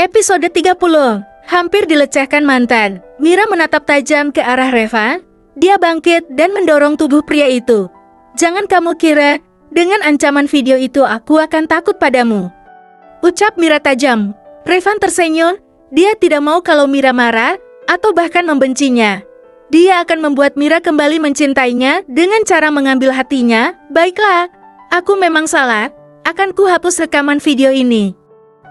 Episode 30. Hampir dilecehkan mantan. Mira menatap tajam ke arah Revan. Dia bangkit dan mendorong tubuh pria itu. Jangan kamu kira, dengan ancaman video itu aku akan takut padamu. Ucap Mira tajam. Revan tersenyum. Dia tidak mau kalau Mira marah, atau bahkan membencinya. Dia akan membuat Mira kembali mencintainya dengan cara mengambil hatinya. Baiklah, aku memang salah. Akan ku hapus rekaman video ini.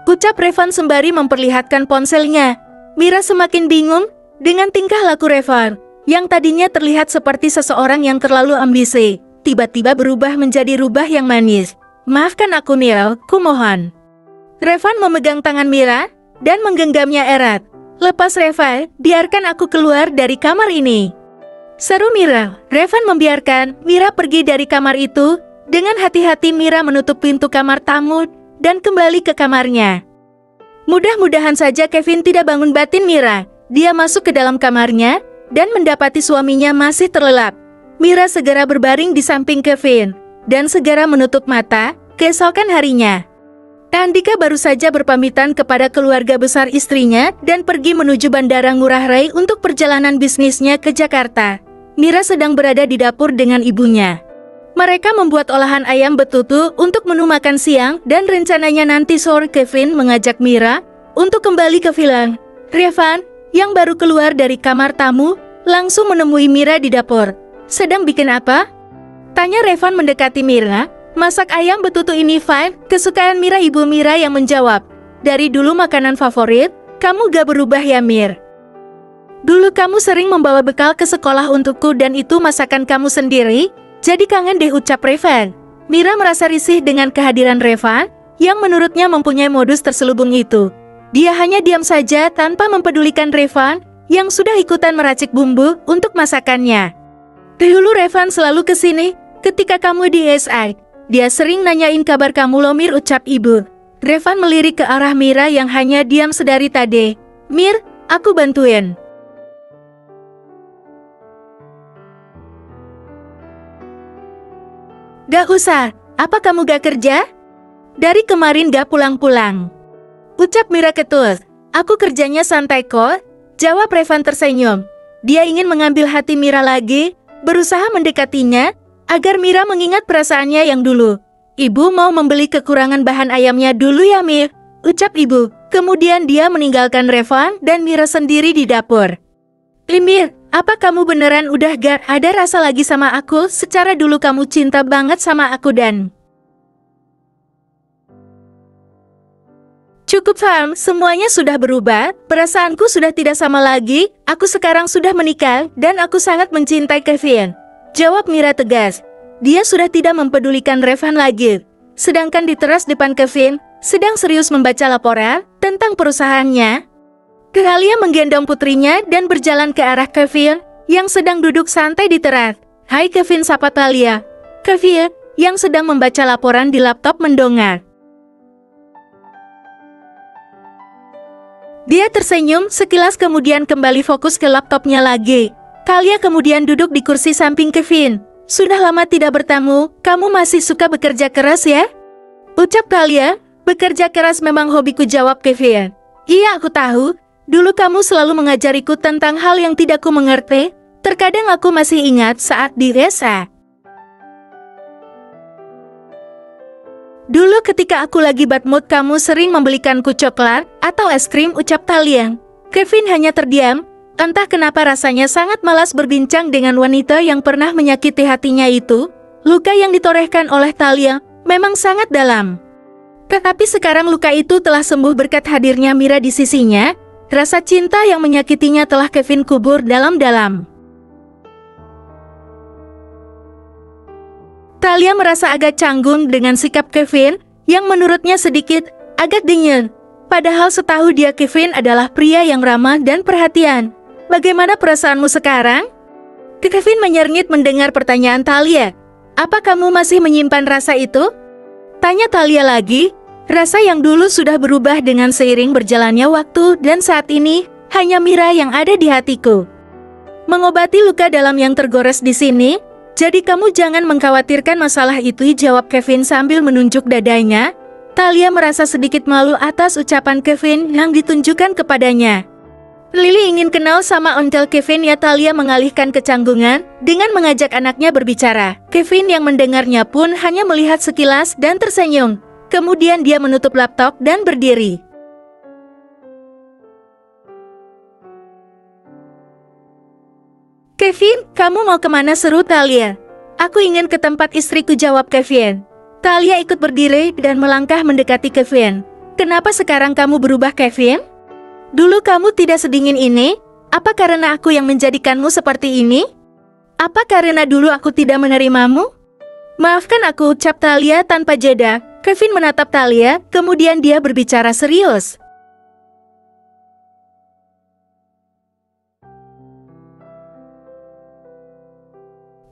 Ucap Revan sembari memperlihatkan ponselnya. Mira semakin bingung dengan tingkah laku Revan, yang tadinya terlihat seperti seseorang yang terlalu ambisi, tiba-tiba berubah menjadi rubah yang manis. Maafkan aku Mira, kumohon. Revan memegang tangan Mira dan menggenggamnya erat. Lepas Revan, biarkan aku keluar dari kamar ini. Seru Mira. Revan membiarkan Mira pergi dari kamar itu. Dengan hati-hati Mira menutup pintu kamar tamu dan kembali ke kamarnya. Mudah-mudahan saja Kevin tidak bangun batin Mira. Dia masuk ke dalam kamarnya dan mendapati suaminya masih terlelap. Mira segera berbaring di samping Kevin dan segera menutup mata. Keesokan harinya, Andika baru saja berpamitan kepada keluarga besar istrinya dan pergi menuju Bandara Ngurah Rai untuk perjalanan bisnisnya ke Jakarta. Mira sedang berada di dapur dengan ibunya. Mereka membuat olahan ayam betutu untuk menu makan siang dan rencananya nanti sore Kevin mengajak Mira untuk kembali ke villa. Revan, yang baru keluar dari kamar tamu, langsung menemui Mira di dapur. Sedang bikin apa? Tanya Revan mendekati Mira. Masak ayam betutu ini fine, kesukaan Mira. Ibu Mira yang menjawab. Dari dulu makanan favorit, kamu gak berubah ya Mir? Dulu kamu sering membawa bekal ke sekolah untukku dan itu masakan kamu sendiri? Jadi kangen deh, ucap Revan. Mira merasa risih dengan kehadiran Revan, yang menurutnya mempunyai modus terselubung itu. Dia hanya diam saja tanpa mempedulikan Revan, yang sudah ikutan meracik bumbu untuk masakannya. Dahulu Revan selalu kesini, ketika kamu di SI. Dia sering nanyain kabar kamu loh Mir, ucap ibu. Revan melirik ke arah Mira yang hanya diam sedari tadi. Mir, aku bantuin. Gak usah, apa kamu gak kerja? Dari kemarin gak pulang-pulang. Ucap Mira ketus. Aku kerjanya santai kok, jawab Revan tersenyum. Dia ingin mengambil hati Mira lagi, berusaha mendekatinya, agar Mira mengingat perasaannya yang dulu. Ibu mau membeli kekurangan bahan ayamnya dulu ya Mir, ucap ibu. Kemudian dia meninggalkan Revan dan Mira sendiri di dapur. Mir, apa kamu beneran udah gak ada rasa lagi sama aku? Secara dulu kamu cinta banget sama aku dan... Cukup Fam, semuanya sudah berubah, perasaanku sudah tidak sama lagi, aku sekarang sudah menikah, dan aku sangat mencintai Kevin. Jawab Mira tegas. Dia sudah tidak mempedulikan Revan lagi. Sedangkan di teras depan Kevin, sedang serius membaca laporan tentang perusahaannya. Thalia menggendong putrinya dan berjalan ke arah Kevin yang sedang duduk santai di teras. Hai Kevin, sapa Thalia. Kevin yang sedang membaca laporan di laptop mendongak. Dia tersenyum sekilas kemudian kembali fokus ke laptopnya lagi. Thalia kemudian duduk di kursi samping Kevin. Sudah lama tidak bertemu, kamu masih suka bekerja keras ya? Ucap Thalia. Bekerja keras memang hobiku, jawab Kevin. Iya, aku tahu. Dulu kamu selalu mengajariku tentang hal yang tidak ku mengerti. Terkadang aku masih ingat saat di desa. Dulu ketika aku lagi bad mood kamu sering membelikanku coklat atau es krim, ucap Thalia. Kevin hanya terdiam. Entah kenapa rasanya sangat malas berbincang dengan wanita yang pernah menyakiti hatinya itu. Luka yang ditorehkan oleh Thalia memang sangat dalam. Tetapi sekarang luka itu telah sembuh berkat hadirnya Mira di sisinya. Rasa cinta yang menyakitinya telah Kevin kubur dalam-dalam. Thalia merasa agak canggung dengan sikap Kevin yang menurutnya sedikit agak dingin. Padahal setahu dia Kevin adalah pria yang ramah dan perhatian. Bagaimana perasaanmu sekarang? Kevin menyernyit mendengar pertanyaan Thalia. Apa kamu masih menyimpan rasa itu? Tanya Thalia lagi. Rasa yang dulu sudah berubah dengan seiring berjalannya waktu dan saat ini hanya Mira yang ada di hatiku. Mengobati luka dalam yang tergores di sini, jadi kamu jangan mengkhawatirkan masalah itu, jawab Kevin sambil menunjuk dadanya. Talia merasa sedikit malu atas ucapan Kevin yang ditunjukkan kepadanya. Lily ingin kenal sama onkel Kevin ya. Talia mengalihkan kecanggungan dengan mengajak anaknya berbicara. Kevin yang mendengarnya pun hanya melihat sekilas dan tersenyum. Kemudian dia menutup laptop dan berdiri. Kevin, kamu mau kemana? Seru Talia. Aku ingin ke tempat istriku, jawab Kevin. Talia ikut berdiri dan melangkah mendekati Kevin. Kenapa sekarang kamu berubah, Kevin? Dulu kamu tidak sedingin ini? Apa karena aku yang menjadikanmu seperti ini? Apa karena dulu aku tidak menerimamu? Maafkan aku, ucap Talia tanpa jeda. Kevin menatap Talia, kemudian dia berbicara serius.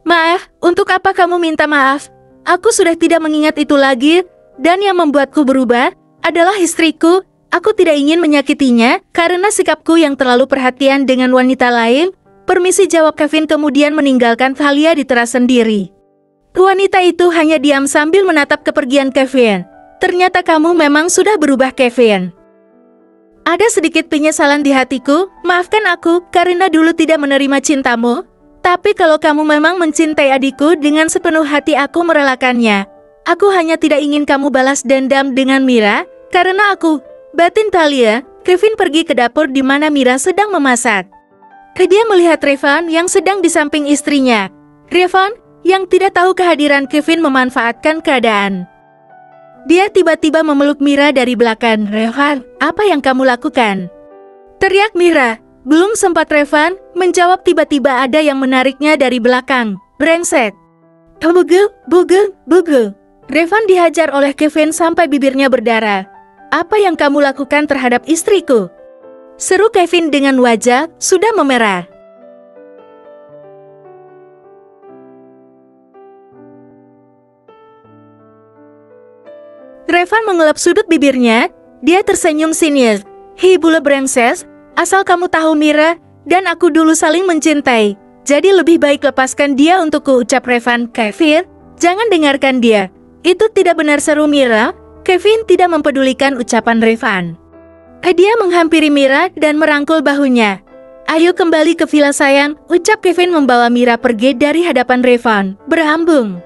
Maaf, untuk apa kamu minta maaf? Aku sudah tidak mengingat itu lagi, dan yang membuatku berubah adalah istriku. Aku tidak ingin menyakitinya karena sikapku yang terlalu perhatian dengan wanita lain. Permisi, jawab Kevin kemudian meninggalkan Talia di teras sendiri. Wanita itu hanya diam sambil menatap kepergian Kevin. Ternyata kamu memang sudah berubah, Kevin. Ada sedikit penyesalan di hatiku, maafkan aku karena dulu tidak menerima cintamu. Tapi kalau kamu memang mencintai adikku dengan sepenuh hati, aku merelakannya. Aku hanya tidak ingin kamu balas dendam dengan Mira, karena aku, batin Talia. Kevin pergi ke dapur di mana Mira sedang memasak. Dia melihat Revan yang sedang di samping istrinya. Revan, yang tidak tahu kehadiran Kevin, memanfaatkan keadaan. Dia tiba-tiba memeluk Mira dari belakang. Revan, apa yang kamu lakukan? Teriak Mira. Belum sempat Revan menjawab, tiba-tiba ada yang menariknya dari belakang. Brengsek. Bugu, bugu, bugu. Revan dihajar oleh Kevin sampai bibirnya berdarah. Apa yang kamu lakukan terhadap istriku? Seru Kevin dengan wajah sudah memerah. Revan mengelap sudut bibirnya. Dia tersenyum sinis. Hi bule brengsek. Asal kamu tahu Mira dan aku dulu saling mencintai. Jadi lebih baik lepaskan dia untukku, ucap Revan. Kevin, jangan dengarkan dia. Itu tidak benar, seru Mira. Kevin tidak mempedulikan ucapan Revan. Dia menghampiri Mira dan merangkul bahunya. Ayo kembali ke villa sayang, ucap Kevin membawa Mira pergi dari hadapan Revan. Berambung.